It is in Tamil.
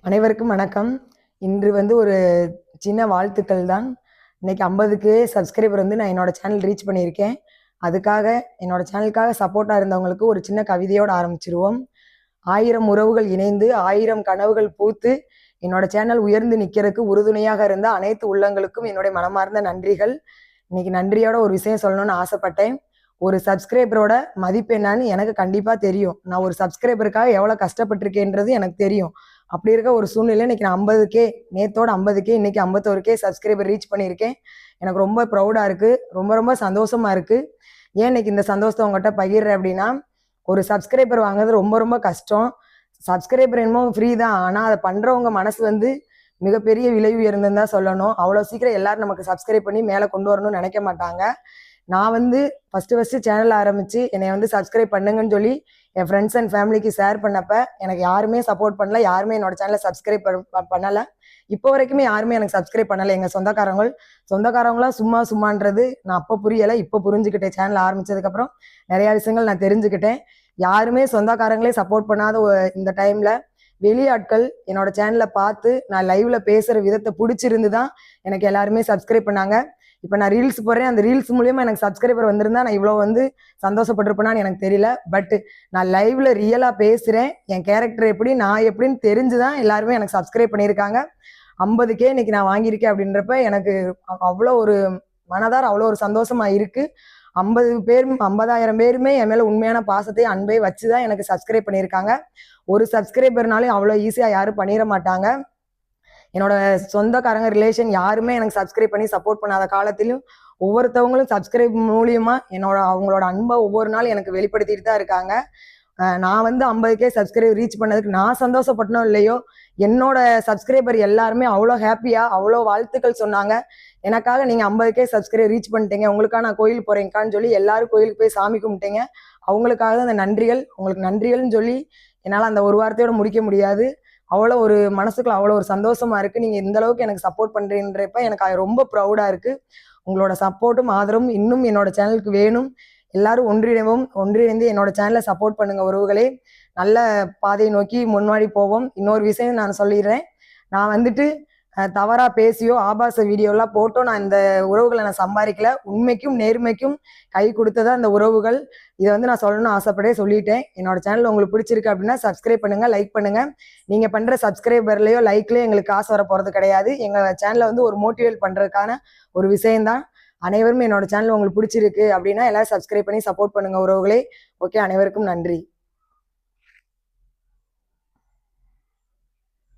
அனைவருக்கும் வணக்கம். இன்று ஒரு சின்ன வாழ்த்துக்கள் தான். இன்னைக்கு 50K சப்ஸ்கிரைபர் நான் என்னோட சேனல் ரீச் பண்ணியிருக்கேன். அதுக்காக என்னோட சேனலுக்காக சப்போர்ட்டாக இருந்தவங்களுக்கு ஒரு சின்ன கவிதையோடு ஆரம்பிச்சிருவோம். 1000 உறவுகள் இணைந்து 1000 கனவுகள் பூத்து என்னோட சேனல் உயர்ந்து நிற்கிறதுக்கு உறுதுணையாக இருந்த அனைத்து உள்ளங்களுக்கும் என்னுடைய மனமார்ந்த நன்றிகள். இன்னைக்கு நன்றியோட ஒரு விஷயம் சொல்லணும்னு ஆசைப்பட்டேன். ஒரு சப்ஸ்கிரைபரோட மதிப்பு என்னன்னு எனக்கு கண்டிப்பாக தெரியும். நான் ஒரு சப்ஸ்கிரைபருக்காக எவ்வளோ கஷ்டப்பட்டிருக்கேன்றது எனக்கு தெரியும். அப்படி இருக்க ஒரு சூழ்நிலை இன்னைக்கு நான் 50K, நேத்தோட 50K, இன்னைக்கு 51K சப்ஸ்கிரைபர் ரீச் பண்ணியிருக்கேன். எனக்கு ரொம்ப ப்ரௌடாக இருக்குது, ரொம்ப ரொம்ப சந்தோஷமா இருக்குது. ஏன் இன்னைக்கு இந்த சந்தோஷத்தை உங்கள்கிட்ட பகிர்றேன் அப்படின்னா, ஒரு சப்ஸ்கிரைபர் வாங்குறது ரொம்ப ரொம்ப கஷ்டம். சப்ஸ்கிரைபர் என்னமோ ஃப்ரீ தான், ஆனால் அதை பண்ணுறவங்க மனசு மிகப்பெரிய விலை உயர்ந்துன்னு தான் சொல்லணும். அவ்வளோ சீக்கிரம் எல்லாரும் நமக்கு சப்ஸ்கிரைப் பண்ணி மேலே கொண்டு வரணும்னு நினைக்க மாட்டாங்க. நான் ஃபஸ்ட்டு சேனல் ஆரம்பித்து என்னை சப்ஸ்கிரைப் பண்ணுங்கன்னு சொல்லி என் ஃப்ரெண்ட்ஸ் அண்ட் ஃபேமிலிக்கு ஷேர் பண்ணப்ப எனக்கு யாருமே சப்போர்ட் பண்ணல, யாருமே என்னோட சேனலை சப்ஸ்கிரைப் பண்ணலை. இப்போ வரைக்குமே யாருமே எனக்கு சப்ஸ்கிரைப் பண்ணலை. எங்கள் சொந்தக்காரங்களாம் சும்மான்றது நான் அப்போ புரியலை, இப்போ புரிஞ்சுக்கிட்டேன். சேனல் ஆரம்பித்ததுக்கப்புறம் நிறையா விஷயங்கள் நான் தெரிஞ்சுக்கிட்டேன். யாருமே சொந்தக்காரங்களே சப்போர்ட் பண்ணாத இந்த டைமில் வெளியாட்கள் என்னோட சேனலை பார்த்து நான் லைவ்ல பேசுகிற விதத்தை பிடிச்சிருந்து தான் எனக்கு எல்லாருமே சப்ஸ்கிரைப் பண்ணாங்க. இப்போ நான் ரீல்ஸ் போடுறேன், அந்த ரீல்ஸ் மூலியமா எனக்கு சப்ஸ்கிரைபர் வந்திருந்தா நான் இவ்வளோ சந்தோஷப்பட்டிருப்பேனான்னு எனக்கு தெரியல. பட் நான் லைவ்ல ரியலாக பேசுகிறேன், என் கேரக்டர் எப்படி, நான் எப்படின்னு தெரிஞ்சு தான் எல்லாருமே எனக்கு சப்ஸ்கிரைப் பண்ணியிருக்காங்க. 50K இன்னைக்கு நான் வாங்கியிருக்கேன் அப்படின்றப்ப எனக்கு அவ்வளோ ஒரு மனதார அவ்வளோ ஒரு சந்தோஷமா இருக்கு. 50,000 பேருமே என் மேலே உண்மையான பாசத்தை அன்பை வச்சு தான் எனக்கு சப்ஸ்கிரைப் பண்ணியிருக்காங்க. ஒரு சப்ஸ்கிரைபர்னாலும் அவ்வளோ ஈஸியாக யாரும் பண்ணிட மாட்டாங்க. என்னோட சொந்தக்காரங்க ரிலேஷன் யாருமே எனக்கு சப்ஸ்கிரைப் பண்ணி சப்போர்ட் பண்ணாத காலத்திலும் ஒவ்வொருத்தவங்களும் சப்ஸ்கிரைப் மூலியமா அவங்களோட அன்பை ஒவ்வொரு நாள் எனக்கு வெளிப்படுத்திட்டு தான் இருக்காங்க. நான் 50K சப்ஸ்கிரைபர் ரீச் பண்ணதுக்கு நான் சந்தோஷப்பட்டனோ இல்லையோ, என்னோட சப்ஸ்கிரைபர் எல்லாருமே அவ்வளோ ஹாப்பியா அவ்வளோ வாழ்த்துக்கள் சொன்னாங்க. எனக்காக நீங்கள் 50K சப்ஸ்கிரைபர் ரீச் பண்ணிட்டீங்க, உங்களுக்காக நான் கோயில் போறேங்கான்னு சொல்லி எல்லாரும் கோயிலுக்கு போய் சாமி கும்பிட்டீங்க. அவங்களுக்காக தான் அந்த நன்றிகள், உங்களுக்கு நன்றிகள்னு சொல்லி என்னால் அந்த ஒரு வார்த்தையோட முடிக்க முடியாது. அவ்வளோ ஒரு மனசுக்குள்ள அவ்வளோ ஒரு சந்தோஷமா இருக்கு. நீங்கள் இந்த அளவுக்கு எனக்கு சப்போர்ட் பண்ணுறீன்றப்ப எனக்கு அது ரொம்ப ப்ரௌடாக இருக்கு. உங்களோட சப்போர்ட்டும் ஆதரவும் இன்னும் என்னோட சேனலுக்கு வேணும். எல்லாரும் ஒன்றிணைந்து என்னோட சேனலை சப்போர்ட் பண்ணுங்க உறவுகளே. நல்ல பாதையை நோக்கி முன்னாடி போவோம். இன்னொரு விஷயம் நான் சொல்லிடுறேன். நான் தவறா பேசியோ ஆபாச வீடியோலாம் போட்டோ நான் இந்த உறவுகளை நான் சம்பாதிக்கல. உண்மைக்கும் நேர்மைக்கும் கை கொடுத்ததா அந்த உறவுகள். இதை நான் சொல்லணும்னு ஆசைப்படே சொல்லிட்டேன். என்னோட சேனல் உங்களுக்கு பிடிச்சிருக்கு அப்படின்னா சப்ஸ்கிரைப் பண்ணுங்க, லைக் பண்ணுங்க. நீங்க பண்ற சப்ஸ்கிரைபர்லயோ லைக்லயோ எங்களுக்கு காசு வர போறது கிடையாது. எங்க சேனலை ஒரு மோட்டிவேட் பண்றதுக்கான ஒரு விஷயம்தான். அனைவரும் என்னோட சேனல் உங்களுக்கு பிடிச்சிருக்கு அப்படின்னா எல்லாரும் சப்ஸ்கிரைப் பண்ணி சப்போர்ட் பண்ணுங்க உறவுகளே. ஓகே, அனைவருக்கும் நன்றி.